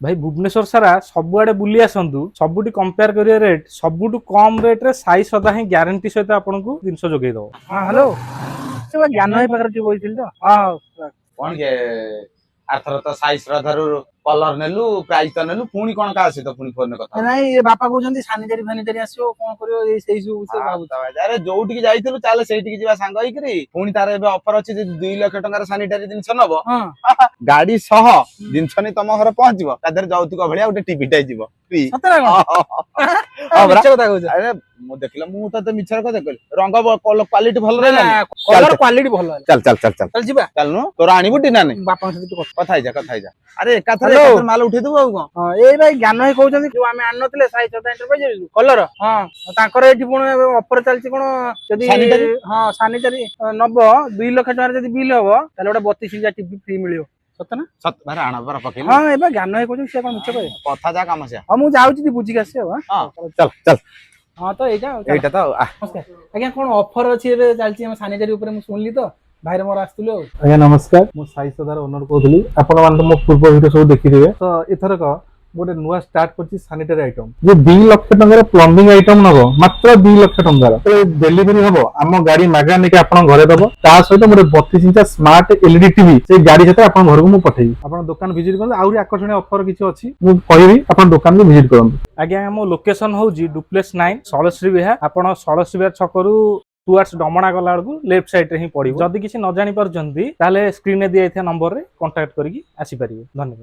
भाई भुवनेश्वर सारा सबुआडे बुली आसतु सबुठी कंपेयर करिया रेट सबुठु कम रेट रे साई सदा ही ग्यारंटी सहित आपनको जिंस जोगै दो। हां हेलो से ज्ञान भाई पाखर जो बोलथिल तो हां कौन के आरथर तो साई श्रद्धारू कलर नेलु प्राइस तो नेलु पुणी कोन का आसी तो पुणी फोन कथा नहीं ये बापा कहउछंती सैनिटरी फैनिटरी आसियो कोन करियो ए सेही सब से भाबु अरे जोउठी की जाइथिलु चाले सेठी की जीवा सांग होइकरी पुणी तारे एबे ऑफर अछि जे 2 लाख टंकार सैनिटरी जिंस नबो हां गाड़ी सह जिंस नि तम घर पहुंचबो तादर जाउतिक भलिया उटे टीवी टाइ जीवो फ्री सतरा कोन हां मिछ कथा कहउछ अरे मु देखला मु त मिछर कथा कहली रंग क्वालिटी भल रे कलर क्वालिटी भलो चल चल चल चल चल जीबा चल नु तोरा आनी बुटी ना नहीं बापा सहित कथा ही जा अरे एकाथरे माल उठे दबो आउ कोन हां ए भाई ज्ञान भाई कहउछंती जो आमे आन नथिले साई सदा एंटरप्राइज कलर हां ताकर एठी पुण ऑफर चलची कोन जदी हां सैनिटरी नबो 2 लाख टंकार जदी बिल हबो ताले ओटा 32 इंच टीवी फ्री मिलियो सत ना सत बारे आना बार पकेली हां ए भाई ज्ञान भाई कहउछ से कोन मिछ कहे कथा जा काम से हां मु जाउची बुझी के आसे हां चल चल हां तो एटा तो नमस्कार आज्ञा कोन ऑफर अछि एबे चलची हम सैनिटरी ऊपर मु सुनली तो भाईरे मोर आस्तुलो आज्ञा नमस्कार मु साई सदार ओनर कहउथली आपण मान तो मो पूर्व वीडियो सब देखिथिबे तो एथरक गोटे नुआ स्टार्ट करछि सैनिटरी आइटम जे 2 लाख टंकार प्लम्बिंग आइटम नबो मात्र 2 लाख टंकार तो डिलीवरी हबो हम गाड़ी मागा नेके आपण घरे दबो ता सहित मोर 32 इंच स्मार्ट एलईडी टीवी से गाड़ी सहित आपण घर को मु पठेई आपण दुकान विजिट करन आउरी आकर्षणीय ऑफर किछि अछि मु कहिबी आपण दुकान को विजिट करन। आज्ञा मो लोकेशन होउजी डुप्लेक्स 9 सळश्री विहार आपण सळश्री विहार छकरू टुवर्ड्स डमणा गला बेलू लेफ्ट साइड रे ही पड़िबो जदी किछि न जानि परजंती ताले स्क्रीन रे दिया नंबर रे कांटेक्ट करिकि आसी परिबे। धन्यवाद।